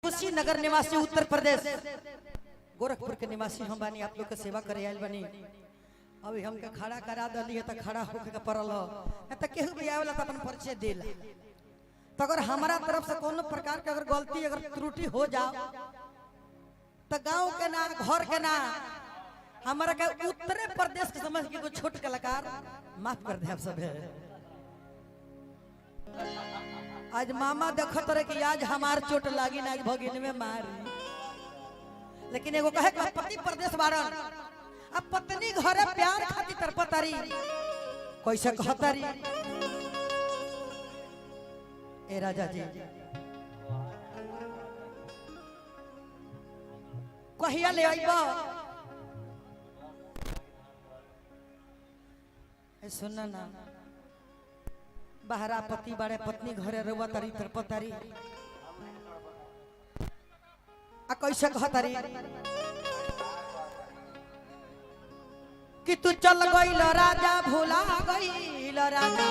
कुशीनगर निवासी उत्तर प्रदेश गोरखपुर के निवासी हम बानी। आप लोग के सेवा करे आयल बानी। अभी हमके खड़ा करा दली है तो खड़ा होके के पड़ल है तो केहू भी आवेला तो अपन परिचय देला। तो अगर हमारा तरफ से कोनो प्रकार के अगर गलती अगर त्रुटि हो जाओ तो गांव के ना घर के ना हमारा के उत्तर प्रदेश के समझ के कोई छोट कलाकार माफ कर दे। आप सब आज मामा देखत रहे कि आज हमार चोट लागी ना आज भगिन में मार। लेकिन एगो कहे कि पति प्रदेश वारन अब पत्नी घरे प्यार खाती तरपतारी कैसे कहतारी। ए राजा जी कहिया ले आइबा ए सुनना ना बहरा पति बारे पत्नी घरे रुआ तारी तरपतारी आ कैसे कहतारी कि तू चल गईल राजा भूला गईल राजा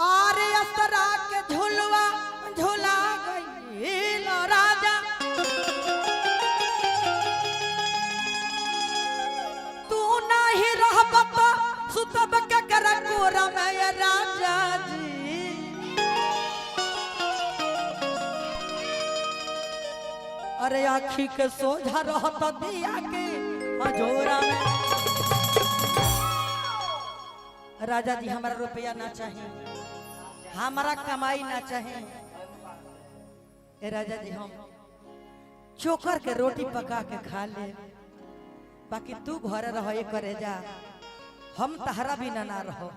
आरे असरा के झुलवा झुला गईल राजा तू नहीं रहब सुतब के कर कोरा में राजा जी। अरे आखी के सोझा रहत दिया के हजोरा में। राजा जी हमारा रुपया ना चाहिए, हमारा कमाई ना चाहिए। ए राजा जी हम चोकर के रोटी पका के खा ले, बाकी तू घर रह करे जा, हम तहरा भी ना रहो।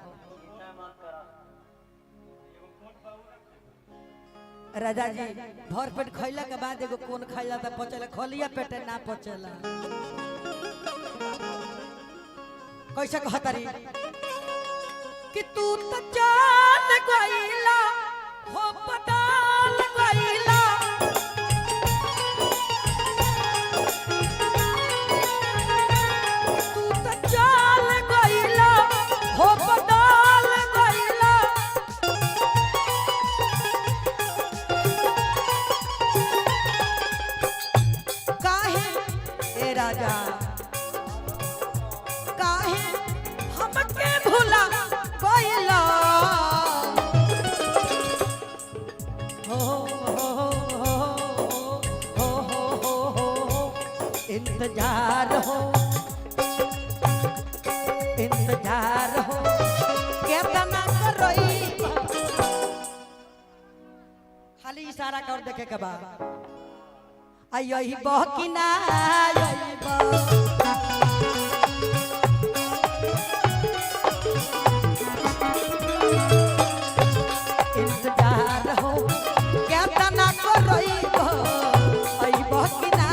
राजा जी भर पेट खैला के बाद एगो कोन खैला तो पचेला, खलिया पेटे ना पचेला। कैसे कहतारी कि तू तो जान गईला हो पताल गईला तू तो जान गईला हो पताल गईला काहे ए राजा काहे हमके भूला गईला हो इंतजार हो केतना करई खाली इशारा कर देखे के बाद आई यही बहकी ना इंतजार हो केतना करई आई बहकी ना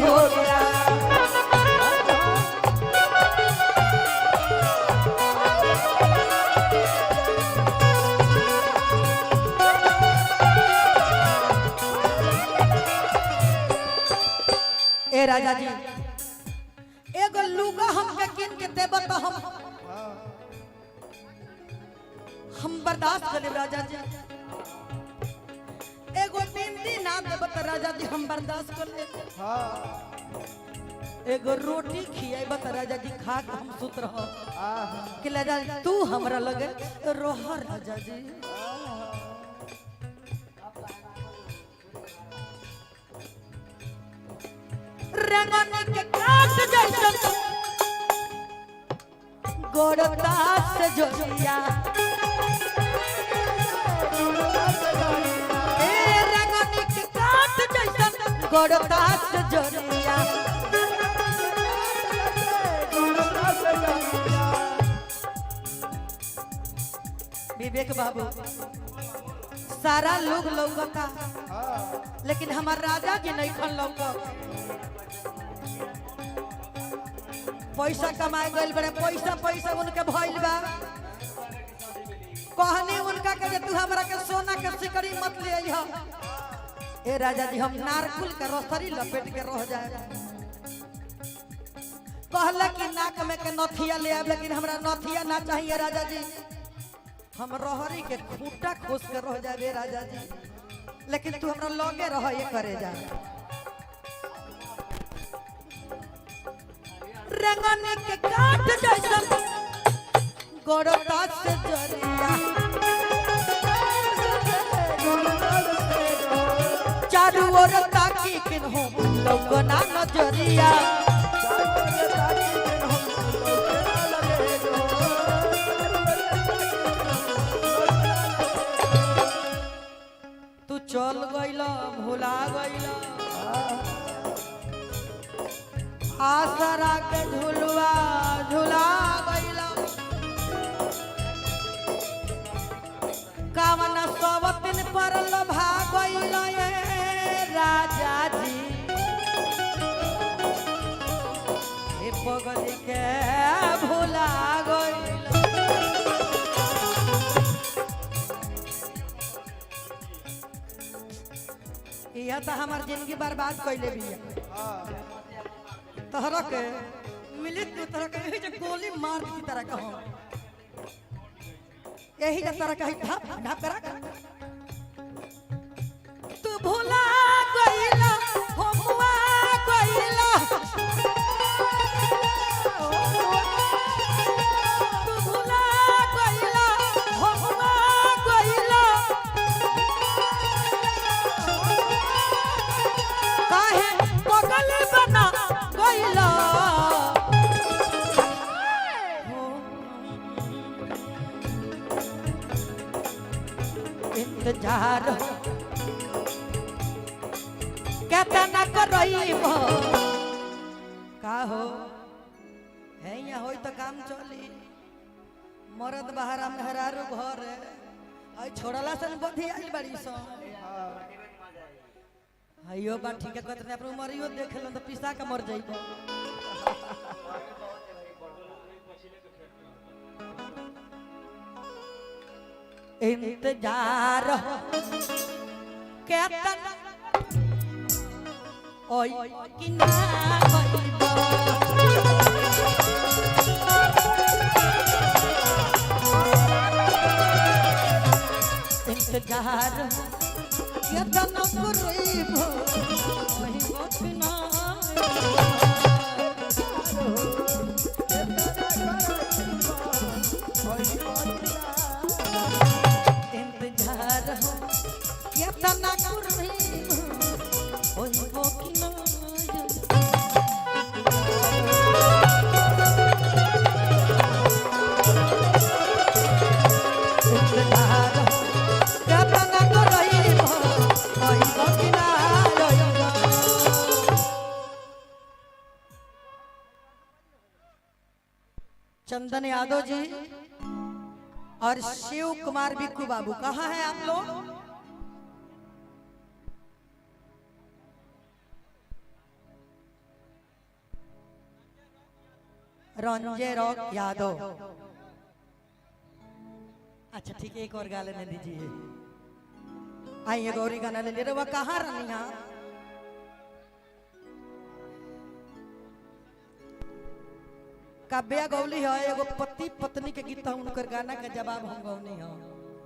हो गया। ए राजा जी एगो लुगा हमके किन के देब तो हम बर्दाश्त कर लेब राजा जी। एगो बिंदी ना देब तो राजा जी हम बर्दाश्त कर लेब। एगो रोटी खियाब तो राजा जी खा के हम सुत रह कि राजा तू हमरा लगे रोह राजा जी। रंगने के काट जैसन गोरता से जोड़िया ए रंगने के काट जैसन गोड़ता से जरिया विवेक बाबू सारा लोग लौकता लेकिन हमार राजा जी नहीं खन लौका पैसा कमाए गइल बड़े पैसा पैसा उनके भइल बा कहनी उनका के तू हमरा के सोना के सिकड़ी मत ले आइहा ए राजा जी हम नारकुल के रसरी लपेट के रह जाए कहला कि नाक में के नथिया ले आब लेकिन हमरा नथिया ना चाहिए राजा जी हम रहरी के खूंटा खोस के रह जाए राजा जी लेकिन तू हमरा लगे रह ये करे जा रंगने के काट जैसा गोड़ता से जरिया चारू ओर ताकी किन्हो लौकना नजरिया तू चल गइला भुला गइला आसरा के झुलवा झुला गइला कामना सब दिन पर लभा गइला ए राजा जी ए पगली के भुला गइला यह तो हमार जिंदगी बर्बाद कैले बिया तहरा के मिलित में तरह के यही जो गोली मार की तरह का हो यही जो तरह का ढाप ढाप करा तू भुला गइला होमुआ गइला तू भुला गइला होमुआ गइला काहे पगल बना गइला इंतजार कहता ना करई का हो है यहाँ होई तो काम चली मरद बहारा मेहरारू घर आई छोड़ला सन बधी आई बड़ी सो आइयो बा ठीक है कहते अपन मरियो देख लन तो पिसा के मर जाइबो इंतजार कहता ओई कि ना गइबो इंतजार कहता ना करइबो ओही बखना इंतजार कहता ना करइबो ओही बखना चंदन यादव जी और शिव कुमार बिक्कू बाबू कहाँ हैं आप लोग? रंजय रॉक यादव। अच्छा ठीक है, एक और गा लेने दीजिए। आइए गौरी गाना ले ले। वह कहाँ रनिया? काव्या गौली है एगो पति पत्नी के गीत, उनकर गाना के जवाब हम गौनी है।